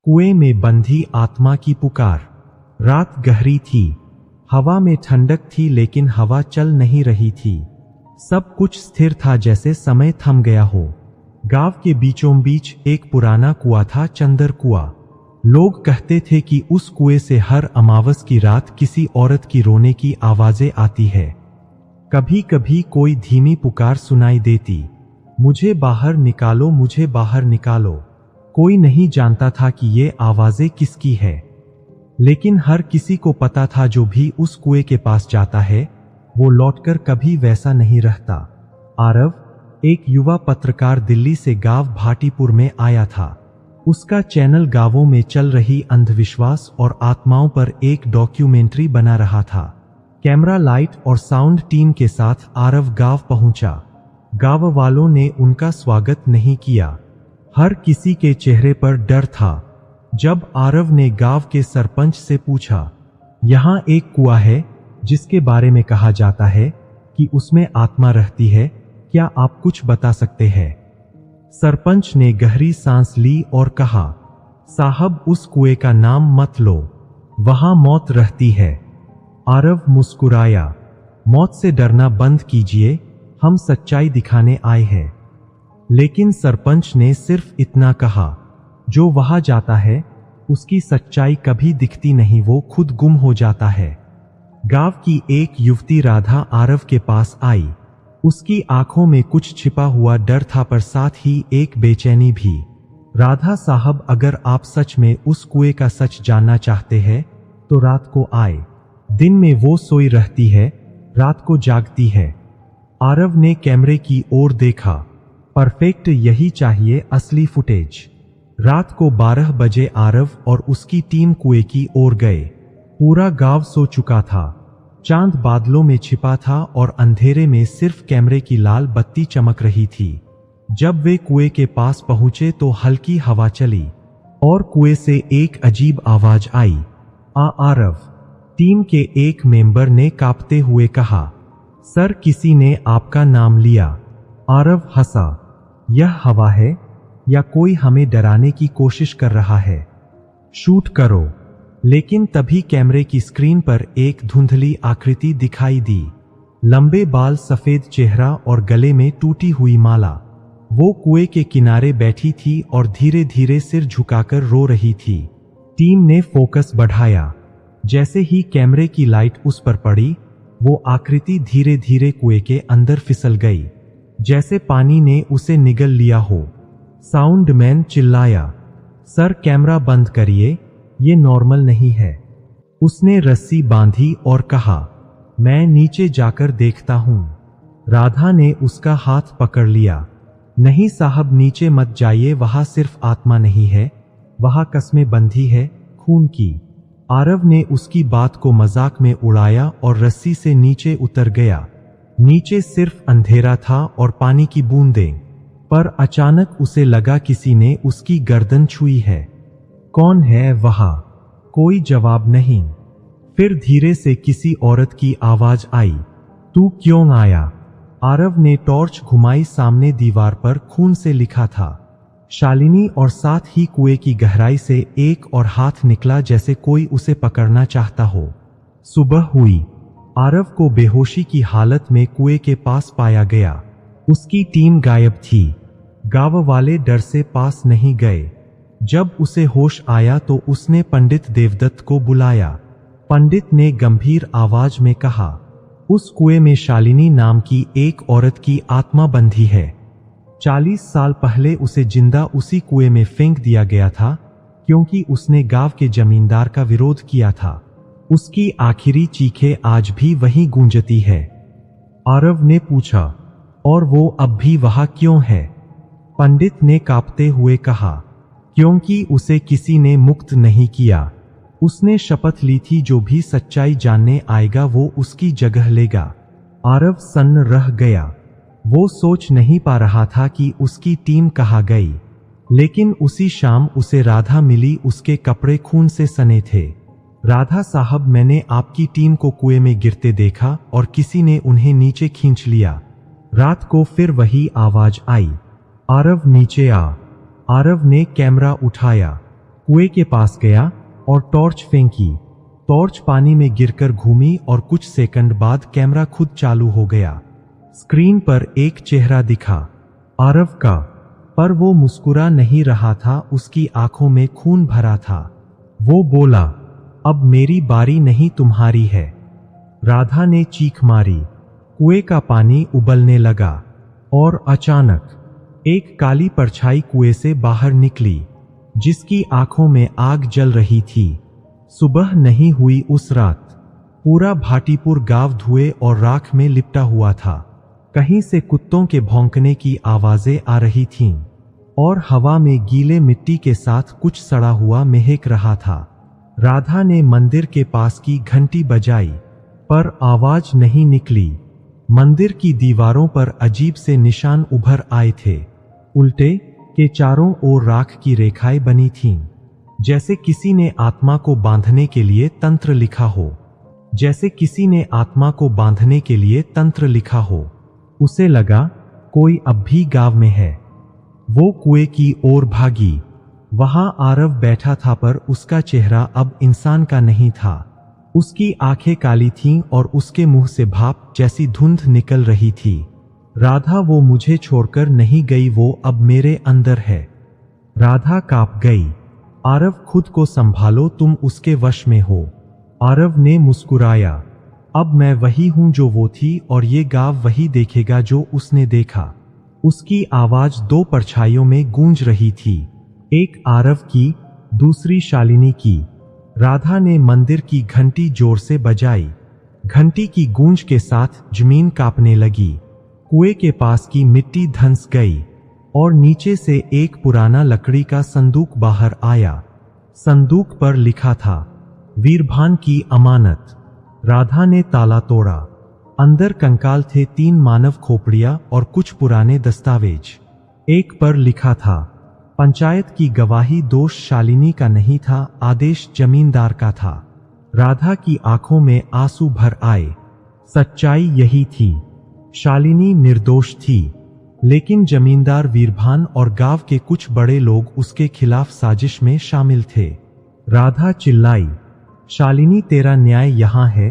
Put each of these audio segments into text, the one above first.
कुएं में बंधी आत्मा की पुकार। रात गहरी थी, हवा में ठंडक थी, लेकिन हवा चल नहीं रही थी। सब कुछ स्थिर था, जैसे समय थम गया हो। गांव के बीचों बीच एक पुराना कुआं था, चंदर कुआं। लोग कहते थे कि उस कुएं से हर अमावस की रात किसी औरत की रोने की आवाजें आती है। कभी कभी कोई धीमी पुकार सुनाई देती, मुझे बाहर निकालो, मुझे बाहर निकालो। कोई नहीं जानता था कि ये आवाजें किसकी है, लेकिन हर किसी को पता था जो भी उस कुएं के पास जाता है वो लौटकर कभी वैसा नहीं रहता। आरव, एक युवा पत्रकार, दिल्ली से गांव भाटीपुर में आया था। उसका चैनल गांवों में चल रही अंधविश्वास और आत्माओं पर एक डॉक्यूमेंट्री बना रहा था। कैमरा, लाइट और साउंड टीम के साथ आरव गांव पहुंचा। गांव वालों ने उनका स्वागत नहीं किया। हर किसी के चेहरे पर डर था। जब आरव ने गांव के सरपंच से पूछा, यहाँ एक कुआं है जिसके बारे में कहा जाता है कि उसमें आत्मा रहती है, क्या आप कुछ बता सकते हैं? सरपंच ने गहरी सांस ली और कहा, साहब, उस कुएं का नाम मत लो, वहां मौत रहती है। आरव मुस्कुराया, मौत से डरना बंद कीजिए, हम सच्चाई दिखाने आए हैं। लेकिन सरपंच ने सिर्फ इतना कहा, जो वहां जाता है उसकी सच्चाई कभी दिखती नहीं, वो खुद गुम हो जाता है। गांव की एक युवती राधा आरव के पास आई। उसकी आंखों में कुछ छिपा हुआ डर था, पर साथ ही एक बेचैनी भी। राधा साहब, अगर आप सच में उस कुएं का सच जानना चाहते हैं तो रात को आए। दिन में वो सोई रहती है, रात को जागती है। आरव ने कैमरे की ओर देखा। परफेक्ट, यही चाहिए, असली फुटेज। रात को 12 बजे आरव और उसकी टीम कुएं की ओर गए। पूरा गांव सो चुका था। चांद बादलों में छिपा था और अंधेरे में सिर्फ कैमरे की लाल बत्ती चमक रही थी। जब वे कुएं के पास पहुंचे तो हल्की हवा चली और कुएं से एक अजीब आवाज आई, आरव। टीम के एक मेंबर ने कांपते हुए कहा, सर, किसी ने आपका नाम लिया। आरव हंसा, यह हवा है या कोई हमें डराने की कोशिश कर रहा है? शूट करो। लेकिन तभी कैमरे की स्क्रीन पर एक धुंधली आकृति दिखाई दी। लंबे बाल, सफेद चेहरा और गले में टूटी हुई माला। वो कुएं के किनारे बैठी थी और धीरे धीरे सिर झुकाकर रो रही थी। टीम ने फोकस बढ़ाया। जैसे ही कैमरे की लाइट उस पर पड़ी, वो आकृति धीरे धीरे कुएं के अंदर फिसल गई, जैसे पानी ने उसे निगल लिया हो। साउंडमैन चिल्लाया, सर, कैमरा बंद करिए, ये नॉर्मल नहीं है। उसने रस्सी बांधी और कहा, मैं नीचे जाकर देखता हूं। राधा ने उसका हाथ पकड़ लिया। नहीं साहब, नीचे मत जाइए, वहां सिर्फ आत्मा नहीं है, वहां कस्में बंधी है, खून की। आरव ने उसकी बात को मजाक में उड़ाया और रस्सी से नीचे उतर गया। नीचे सिर्फ अंधेरा था और पानी की बूंदें। पर अचानक उसे लगा किसी ने उसकी गर्दन छुई है। कौन है वहां? कोई जवाब नहीं। फिर धीरे से किसी औरत की आवाज आई, तू क्यों आया? आरव ने टॉर्च घुमाई। सामने दीवार पर खून से लिखा था, शालिनी, और साथ ही कुएं की गहराई से एक और हाथ निकला, जैसे कोई उसे पकड़ना चाहता हो। सुबह हुई। आरव को बेहोशी की हालत में कुएं के पास पाया गया। उसकी टीम गायब थी। गांव वाले डर से पास नहीं गए। जब उसे होश आया तो उसने पंडित देवदत्त को बुलाया। पंडित ने गंभीर आवाज में कहा, उस कुएं में शालिनी नाम की एक औरत की आत्मा बंधी है। 40 साल पहले उसे जिंदा उसी कुएं में फेंक दिया गया था, क्योंकि उसने गांव के जमींदार का विरोध किया था। उसकी आखिरी चीखें आज भी वहीं गूंजती है। आरव ने पूछा, और वो अब भी वहां क्यों है? पंडित ने कांपते हुए कहा, क्योंकि उसे किसी ने मुक्त नहीं किया। उसने शपथ ली थी, जो भी सच्चाई जानने आएगा वो उसकी जगह लेगा। आरव सन्न रह गया। वो सोच नहीं पा रहा था कि उसकी टीम कहाँ गई। लेकिन उसी शाम उसे राधा मिली। उसके कपड़े खून से सने थे। राधा साहब, मैंने आपकी टीम को कुएं में गिरते देखा और किसी ने उन्हें नीचे खींच लिया। रात को फिर वही आवाज आई, आरव नीचे आ। आरव ने कैमरा उठाया। कुएं के पास गया और टॉर्च फेंकी। टॉर्च पानी में गिरकर घूमी और कुछ सेकंड बाद कैमरा खुद चालू हो गया। स्क्रीन पर एक चेहरा दिखा, आरव का, पर वो मुस्कुरा नहीं रहा था, उसकी आंखों में खून भरा था। वो बोला, अब मेरी बारी नहीं, तुम्हारी है। राधा ने चीख मारी। कुएं का पानी उबलने लगा और अचानक एक काली परछाई कुएं से बाहर निकली, जिसकी आंखों में आग जल रही थी। सुबह नहीं हुई उस रात। पूरा भाटीपुर गांव धुएं और राख में लिपटा हुआ था। कहीं से कुत्तों के भौंकने की आवाजें आ रही थीं और हवा में गीले मिट्टी के साथ कुछ सड़ा हुआ महक रहा था। राधा ने मंदिर के पास की घंटी बजाई, पर आवाज नहीं निकली। मंदिर की दीवारों पर अजीब से निशान उभर आए थे। उल्टे के चारों ओर राख की रेखाएं बनी थीं, जैसे किसी ने आत्मा को बांधने के लिए तंत्र लिखा हो। जैसे किसी ने आत्मा को बांधने के लिए तंत्र लिखा हो। उसे लगा कोई अब भी गांव में है। वो कुएं की ओर भागी। वहां आरव बैठा था, पर उसका चेहरा अब इंसान का नहीं था। उसकी आंखें काली थीं और उसके मुंह से भाप जैसी धुंध निकल रही थी। राधा, वो मुझे छोड़कर नहीं गई, वो अब मेरे अंदर है। राधा कांप गई। आरव, खुद को संभालो, तुम उसके वश में हो। आरव ने मुस्कुराया, अब मैं वही हूं जो वो थी, और ये गांव वही देखेगा जो उसने देखा। उसकी आवाज दो परछाइयों में गूंज रही थी, एक आरव की, दूसरी शालिनी की। राधा ने मंदिर की घंटी जोर से बजाई। घंटी की गूंज के साथ जमीन कांपने लगी। कुएं के पास की मिट्टी धंस गई और नीचे से एक पुराना लकड़ी का संदूक बाहर आया। संदूक पर लिखा था, वीरभान की अमानत। राधा ने ताला तोड़ा। अंदर कंकाल थे, 3 मानव खोपड़ियां और कुछ पुराने दस्तावेज। एक पर लिखा था, पंचायत की गवाही, दोष शालिनी का नहीं था, आदेश जमींदार का था। राधा की आंखों में आंसू भर आए। सच्चाई यही थी, शालिनी निर्दोष थी, लेकिन जमींदार वीरभान और गांव के कुछ बड़े लोग उसके खिलाफ साजिश में शामिल थे। राधा चिल्लाई, शालिनी, तेरा न्याय यहां है,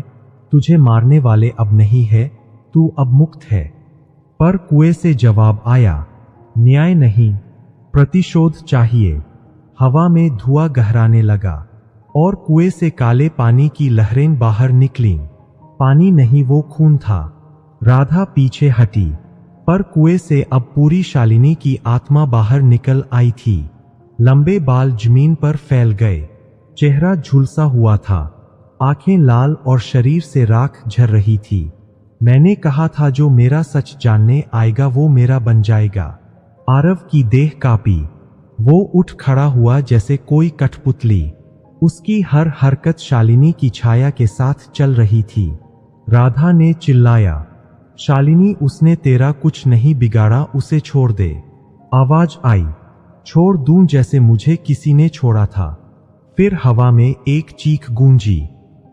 तुझे मारने वाले अब नहीं है, तू अब मुक्त है। पर कुएं से जवाब आया, न्याय नहीं, प्रतिशोध चाहिए। हवा में धुआं गहराने लगा और कुएं से काले पानी की लहरें बाहर निकलीं। पानी नहीं, वो खून था। राधा पीछे हटी, पर कुएं से अब पूरी शालिनी की आत्मा बाहर निकल आई थी। लंबे बाल जमीन पर फैल गए, चेहरा झुलसा हुआ था, आंखें लाल और शरीर से राख झर रही थी। मैंने कहा था, जो मेरा सच जानने आएगा वो मेरा बन जाएगा। आरव की देह कांपी। वो उठ खड़ा हुआ जैसे कोई कठपुतली। उसकी हर हरकत शालिनी की छाया के साथ चल रही थी। राधा ने चिल्लाया, शालिनी, उसने तेरा कुछ नहीं बिगाड़ा, उसे छोड़ दे। आवाज आई, छोड़ दूं जैसे मुझे किसी ने छोड़ा था। फिर हवा में एक चीख गूंजी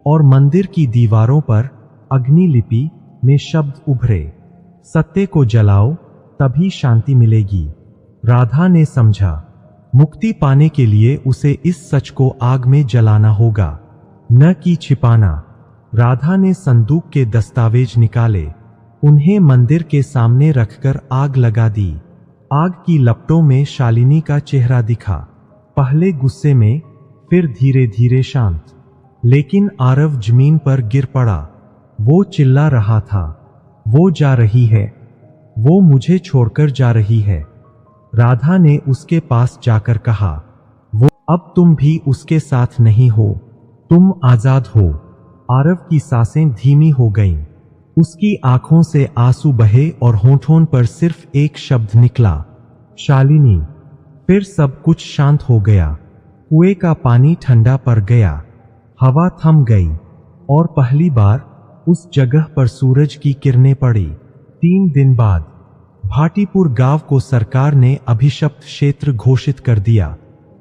और मंदिर की दीवारों पर अग्निलिपि में शब्द उभरे, सत्य को जलाओ, तभी शांति मिलेगी। राधा ने समझा, मुक्ति पाने के लिए उसे इस सच को आग में जलाना होगा, न कि छिपाना। राधा ने संदूक के दस्तावेज निकाले, उन्हें मंदिर के सामने रखकर आग लगा दी। आग की लपटों में शालिनी का चेहरा दिखा, पहले गुस्से में, फिर धीरे धीरे शांत। लेकिन आरव जमीन पर गिर पड़ा। वो चिल्ला रहा था, वो जा रही है, वो मुझे छोड़कर जा रही है। राधा ने उसके पास जाकर कहा, वो अब तुम भी उसके साथ नहीं हो, तुम आजाद हो। आरव की सांसें धीमी हो गईं। उसकी आंखों से आंसू बहे और होठों पर सिर्फ एक शब्द निकला, शालिनी। फिर सब कुछ शांत हो गया। कुएं का पानी ठंडा पड़ गया, हवा थम गई और पहली बार उस जगह पर सूरज की किरणें पड़ी। 3 दिन बाद भाटीपुर गांव को सरकार ने अभिशप्त क्षेत्र घोषित कर दिया।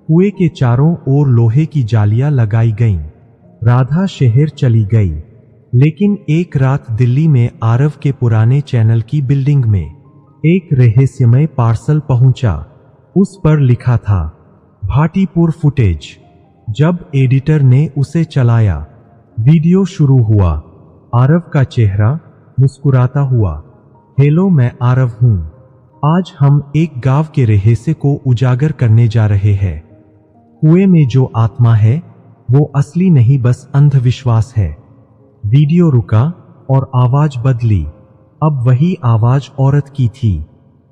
कुएं के चारों ओर लोहे की जालियां लगाई गईं। राधा शहर चली गई, लेकिन एक रात दिल्ली में आरव के पुराने चैनल की बिल्डिंग में एक रहस्यमय पार्सल पहुंचा। उस पर लिखा था, भाटीपुर फुटेज। जब एडिटर ने उसे चलाया, वीडियो शुरू हुआ। आरव का चेहरा मुस्कुराता हुआ। हेलो, मैं आरव हूं। आज हम एक गांव के रहस्य को उजागर करने जा रहे हैं। कुएं में जो आत्मा है वो असली नहीं, बस अंधविश्वास है। वीडियो रुका और आवाज बदली। अब वही आवाज औरत की थी।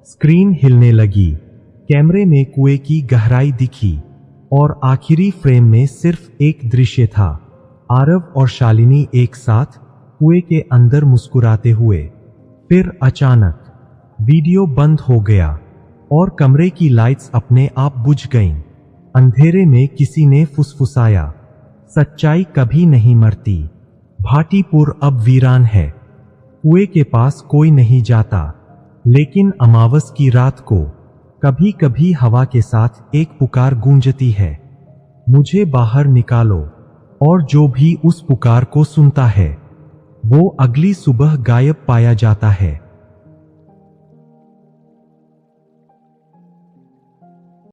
स्क्रीन हिलने लगी। कैमरे में कुएं की गहराई दिखी और आखिरी फ्रेम में सिर्फ एक दृश्य था, आरव और शालिनी एक साथ कुएं के अंदर मुस्कुराते हुए। फिर अचानक वीडियो बंद हो गया और कमरे की लाइट्स अपने आप बुझ गईं। अंधेरे में किसी ने फुसफुसाया, सच्चाई कभी नहीं मरती। भाटीपुर अब वीरान है। कुएं के पास कोई नहीं जाता, लेकिन अमावस की रात को कभी कभी हवा के साथ एक पुकार गूंजती है, मुझे बाहर निकालो। और जो भी उस पुकार को सुनता है वो अगली सुबह गायब पाया जाता है।